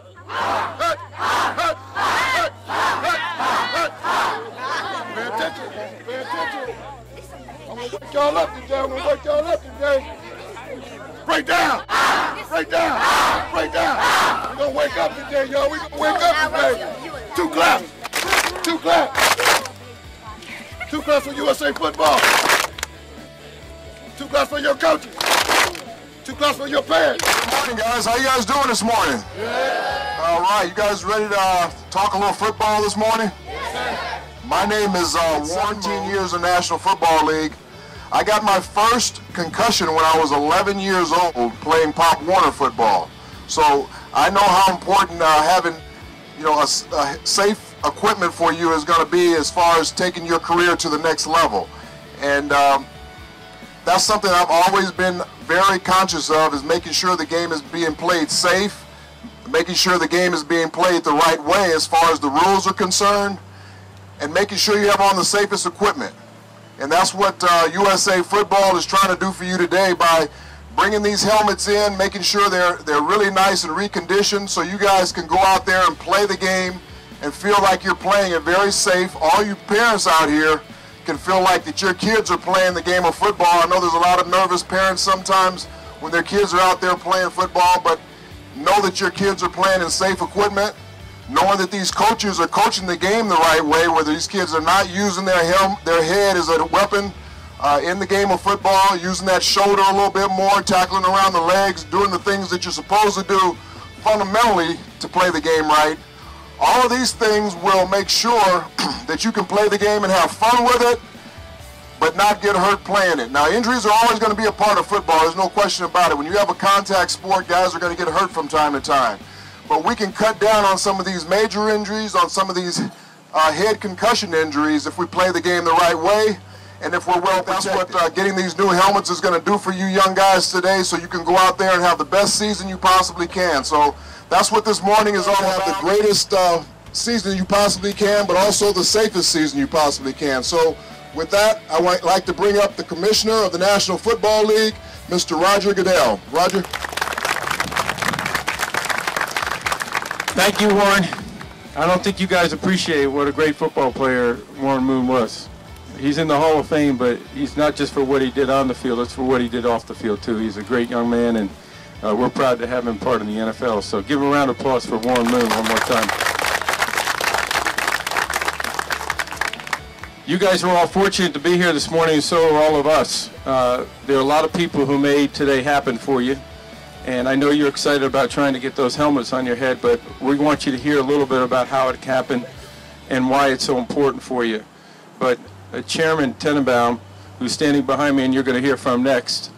Pay attention. Pay attention. I'm going to wake y'all up today. I'm going to wake y'all up today. Break down. Break down. Break down. We're going to wake up today, y'all. We're going to wake up today. 2 claps. 2 claps. 2 claps for USA football. 2 claps for your coaches. 2 claps for your parents. Good morning, guys. How you guys doing this morning? Yeah. All right. You guys ready to talk a little football this morning? Yes. My name is Warren. 14 years in National Football League. I got my first concussion when I was 11 years old playing Pop Warner football. So I know how important having, a safe equipment for you is going to be as far as taking your career to the next level. And that's something I've always been very conscious of, is making sure the game is being played safe, making sure the game is being played the right way as far as the rules are concerned, and making sure you have on the safest equipment. And that's what USA Football is trying to do for you today by bringing these helmets in, making sure they're really nice and reconditioned so you guys can go out there and play the game and feel like you're playing it very safe. All you parents out here can feel like that your kids are playing the game of football. I know there's a lot of nervous parents sometimes when their kids are out there playing football, but know that your kids are playing in safe equipment, knowing that these coaches are coaching the game the right way, where these kids are not using their head as a weapon in the game of football, using that shoulder a little bit more, tackling around the legs, doing the things that you're supposed to do fundamentally to play the game right. All of these things will make sure that you can play the game and have fun with it, but not get hurt playing it. Now, injuries are always going to be a part of football. There's no question about it. When you have a contact sport, guys are going to get hurt from time to time. But we can cut down on some of these major injuries, on some of these head concussion injuries if we play the game the right way and if we're well protected. That's what getting these new helmets is going to do for you young guys today, so you can go out there and have the best season you possibly can. So that's what this morning is all about. Have the greatest season you possibly can, but also the safest season you possibly can. So with that, I would like to bring up the Commissioner of the National Football League, Mr. Roger Goodell. Roger. Thank you, Warren. I don't think you guys appreciate what a great football player Warren Moon was. He's in the Hall of Fame, but he's not just for what he did on the field, it's for what he did off the field, too. He's a great young man, and we're proud to have him part of the NFL. So give a round of applause for Warren Moon one more time. You guys are all fortunate to be here this morning, and so are all of us. There are a lot of people who made today happen for you. And I know you're excited about trying to get those helmets on your head, but we want you to hear a little bit about how it happened and why it's so important for you. But Chairman Tenenbaum, who's standing behind me and you're going to hear from next,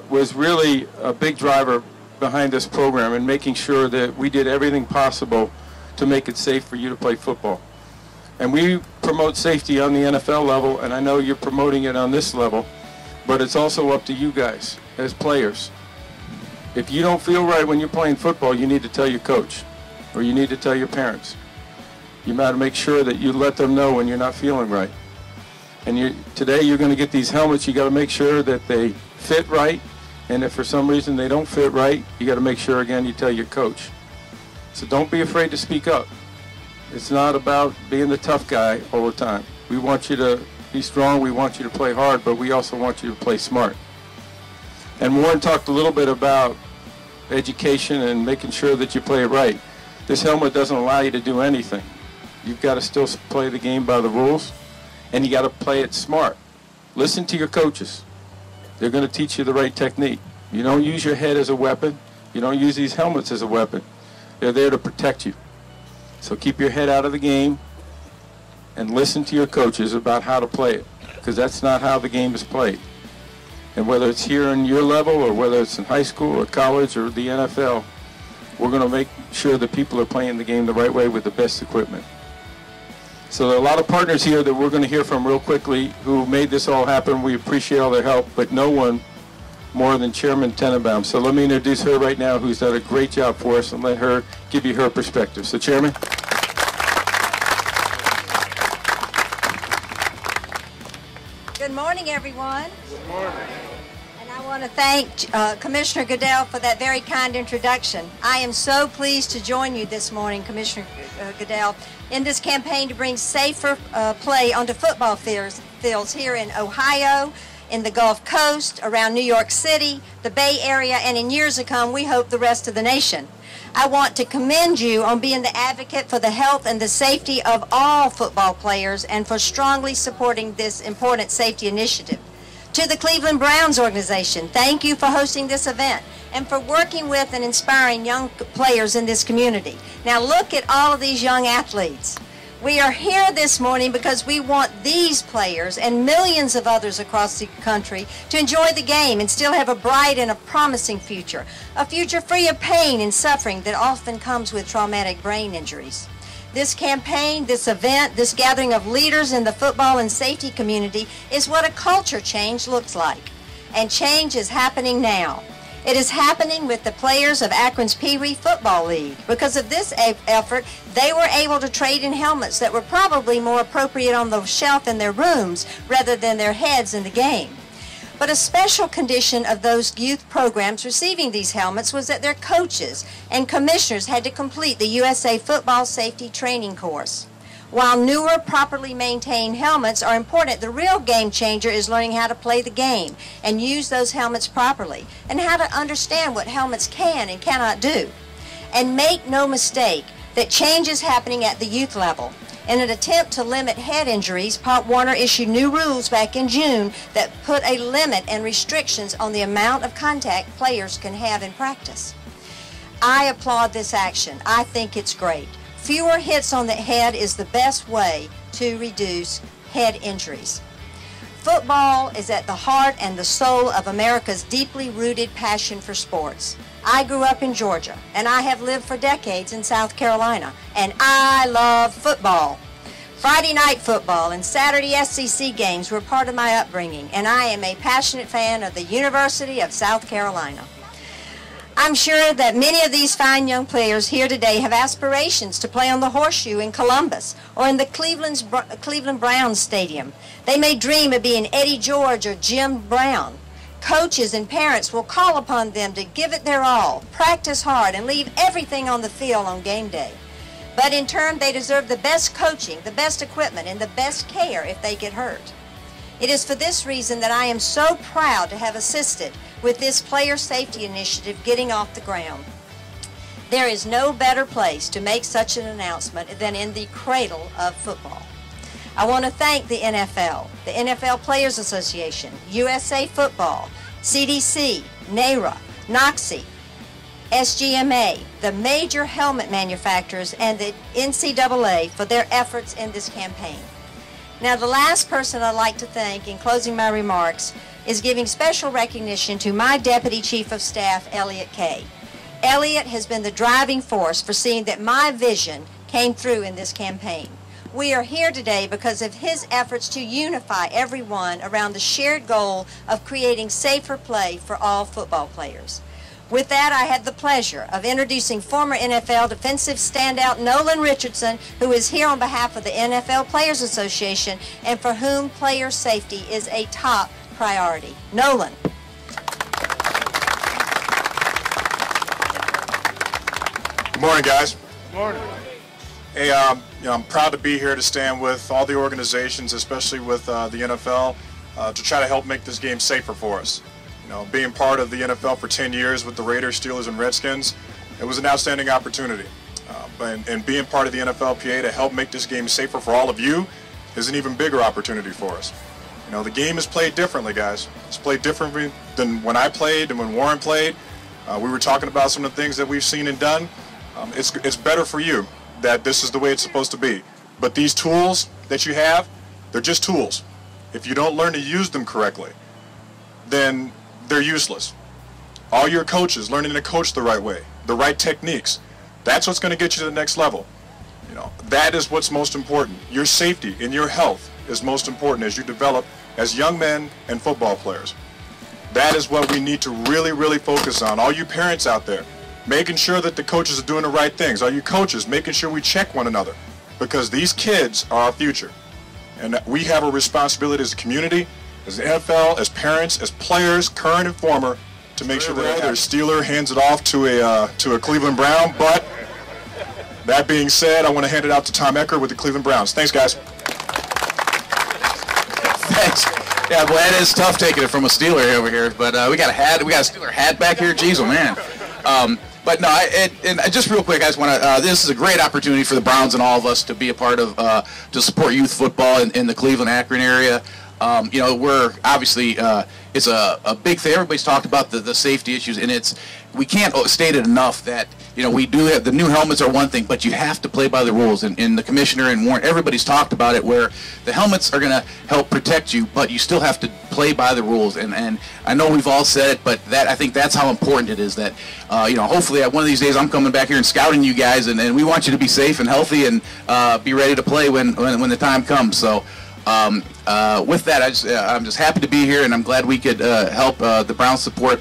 was really a big driver behind this program and making sure that we did everything possible to make it safe for you to play football. And we promote safety on the NFL level, and I know you're promoting it on this level, but it's also up to you guys as players. If you don't feel right when you're playing football, you need to tell your coach, or you need to tell your parents. You got to make sure that you let them know when you're not feeling right. And today you're going to get these helmets. You got to make sure that they fit right, and if for some reason they don't fit right, you got to make sure again you tell your coach. So don't be afraid to speak up. It's not about being the tough guy all the time. We want you to be strong. We want you to play hard, but we also want you to play smart. And Warren talked a little bit about education and making sure that you play it right. This helmet doesn't allow you to do anything. You've got to still play the game by the rules, and you got to play it smart. Listen to your coaches. They're going to teach you the right technique. You don't use your head as a weapon. You don't use these helmets as a weapon. They're there to protect you. So keep your head out of the game and listen to your coaches about how to play it, because that's not how the game is played. And whether it's here in your level or whether it's in high school or college or the NFL, we're going to make sure that people are playing the game the right way with the best equipment. So there are a lot of partners here that we're going to hear from real quickly who made this all happen. We appreciate all their help, but no one more than Chairman Tenenbaum. So let me introduce her right now, who's done a great job for us, and let her give you her perspective. So, Chairman. Good morning, everyone. Good morning. And I want to thank Commissioner Goodell for that very kind introduction. I am so pleased to join you this morning, Commissioner Goodell, in this campaign to bring safer play onto football fields here in Ohio, in the Gulf Coast, around New York City, the Bay Area, and in years to come, we hope the rest of the nation. I want to commend you on being the advocate for the health and the safety of all football players and for strongly supporting this important safety initiative. To the Cleveland Browns organization, thank you for hosting this event and for working with and inspiring young players in this community. Now look at all of these young athletes. We are here this morning because we want these players and millions of others across the country to enjoy the game and still have a bright and a promising future, a future free of pain and suffering that often comes with traumatic brain injuries. This campaign, this event, this gathering of leaders in the football and safety community is what a culture change looks like. And change is happening now. It is happening with the players of Akron's Pee Wee Football League. Because of this effort, they were able to trade in helmets that were probably more appropriate on the shelf in their rooms rather than their heads in the game. But a special condition of those youth programs receiving these helmets was that their coaches and commissioners had to complete the USA Football Safety Training course. While newer, properly maintained helmets are important, the real game changer is learning how to play the game and use those helmets properly and how to understand what helmets can and cannot do. And make no mistake that change is happening at the youth level. In an attempt to limit head injuries, Pop Warner issued new rules back in June that put a limit and restrictions on the amount of contact players can have in practice. I applaud this action. I think it's great. Fewer hits on the head is the best way to reduce head injuries. Football is at the heart and the soul of America's deeply rooted passion for sports. I grew up in Georgia, and I have lived for decades in South Carolina, and I love football. Friday night football and Saturday SEC games were part of my upbringing, and I am a passionate fan of the University of South Carolina. I'm sure that many of these fine young players here today have aspirations to play on the Horseshoe in Columbus or in the Cleveland Browns Stadium. They may dream of being Eddie George or Jim Brown. Coaches and parents will call upon them to give it their all, practice hard, and leave everything on the field on game day. But in turn, they deserve the best coaching, the best equipment, and the best care if they get hurt. It is for this reason that I am so proud to have assisted with this player safety initiative getting off the ground. There is no better place to make such an announcement than in the cradle of football. I want to thank the NFL Players Association, USA Football, CDC, NARA, NOXI, SGMA, the major helmet manufacturers, and the NCAA for their efforts in this campaign. Now, the last person I'd like to thank in closing my remarks is giving special recognition to my Deputy Chief of Staff, Elliot Kay. Elliot has been the driving force for seeing that my vision came through in this campaign. We are here today because of his efforts to unify everyone around the shared goal of creating safer play for all football players. With that, I had the pleasure of introducing former NFL defensive standout Nolan Richardson, who is here on behalf of the NFL Players Association and for whom player safety is a top priority. Nolan. Good morning, guys. Good morning. Hey, I'm proud to be here to stand with all the organizations, especially with the NFL, to try to help make this game safer for us. You know, being part of the NFL for 10 years with the Raiders, Steelers, and Redskins, it was an outstanding opportunity. And being part of the NFLPA to help make this game safer for all of you is an even bigger opportunity for us. You know, the game is played differently, guys. It's played differently than when I played and when Warren played. We were talking about some of the things that we've seen and done. It's better for you that this is the way it's supposed to be. But these tools that you have, they're just tools. If you don't learn to use them correctly, then they're useless. All your coaches learning to coach the right way, the right techniques, that's what's going to get you to the next level. You know, that is what's most important. Your safety and your health is most important as you develop as young men and football players. That is what we need to really, really focus on. All you parents out there, making sure that the coaches are doing the right things. All you coaches, making sure we check one another, because these kids are our future. And we have a responsibility as a community, as the NFL, as parents, as players, current and former, to make sure that either Steeler hands it off to a Cleveland Brown. But that being said, I want to hand it out to Tom Heckert with the Cleveland Browns. Thanks, guys. Thanks. Yeah, well, that is tough taking it from a Steeler over here, but we got a Steeler hat back here. Jeez, oh man. But no, and just real quick, I just want to. This is a great opportunity for the Browns and all of us to be a part of, to support youth football in the Cleveland, Akron area. You know, we're obviously it's a big thing. Everybody's talked about the safety issues, and we can't state it enough that, you know, we do have the new helmets are one thing, but you have to play by the rules. And the commissioner and Warren, everybody's talked about it, where the helmets are going to help protect you, but you still have to play by the rules. And I know we've all said it, but I think that's how important it is. That you know, hopefully one of these days I'm coming back here and scouting you guys, and we want you to be safe and healthy and be ready to play when the time comes. So. With that, I'm just happy to be here, and I'm glad we could help the Browns support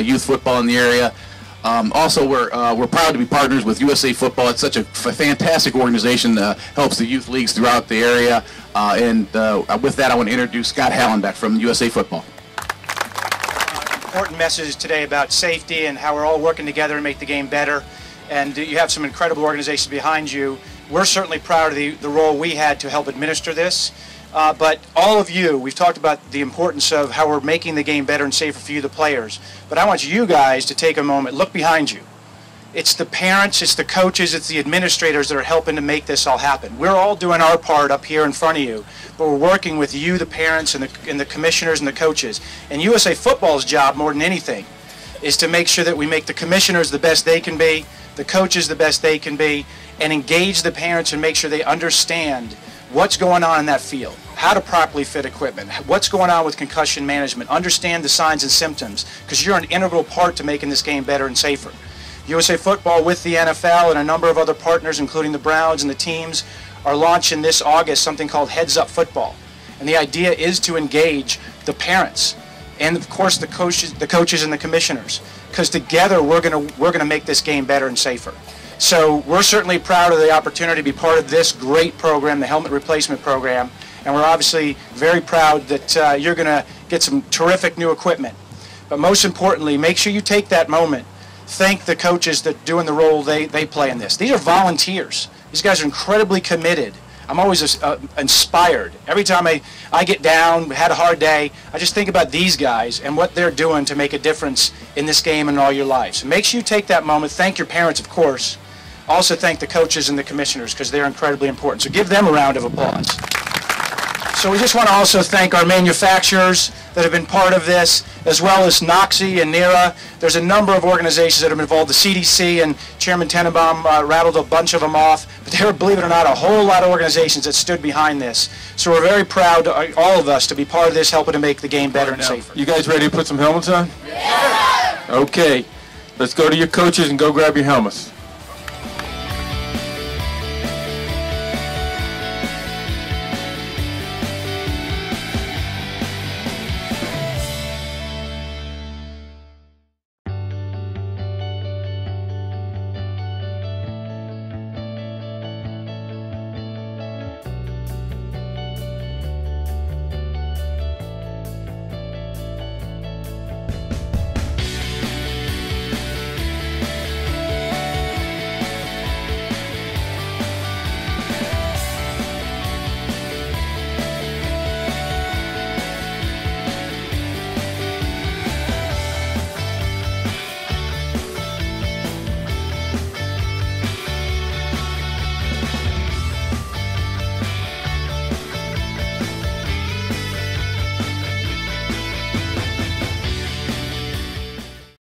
youth football in the area. Also, we're proud to be partners with USA Football. It's such a fantastic organization that helps the youth leagues throughout the area. And with that, I want to introduce Scott Hallenbeck from USA Football. Important message today about safety and how we're all working together to make the game better. And you have some incredible organizations behind you. We're certainly proud of the role we had to help administer this. But all of you, we've talked about the importance of how we're making the game better and safer for you, the players. But I want you guys to take a moment, look behind you. It's the parents, it's the coaches, it's the administrators that are helping to make this all happen. We're all doing our part up here in front of you, but we're working with you, the parents, and the commissioners and the coaches. And USA Football's job, more than anything, is to make sure that we make the commissioners the best they can be, the coaches the best they can be, and engage the parents and make sure they understand what's going on in that field, how to properly fit equipment, what's going on with concussion management, understand the signs and symptoms, because you're an integral part to making this game better and safer. USA Football with the NFL and a number of other partners, including the Browns and the teams, are launching this August something called Heads Up Football. And the idea is to engage the parents and, of course, the coaches and the commissioners, because together we're gonna make this game better and safer. So we're certainly proud of the opportunity to be part of this great program, the helmet replacement program, and we're obviously very proud that you're going to get some terrific new equipment. But most importantly, make sure you take that moment. Thank the coaches that are doing the role they play in this. These are volunteers. These guys are incredibly committed. I'm always inspired. Every time I get down, had a hard day, I just think about these guys and what they're doing to make a difference in this game and all your lives. So make sure you take that moment. Thank your parents, of course. Also thank the coaches and the commissioners, because they're incredibly important. So give them a round of applause. So we just want to also thank our manufacturers that have been part of this, as well as NOXI and NERA. There's a number of organizations that have been involved. The CDC and Chairman Tenenbaum rattled a bunch of them off. But there were, believe it or not, a whole lot of organizations that stood behind this. So we're very proud, all of us, to be part of this, helping to make the game better and safer. You guys ready to put some helmets on? Yeah! Okay. Let's go to your coaches and go grab your helmets.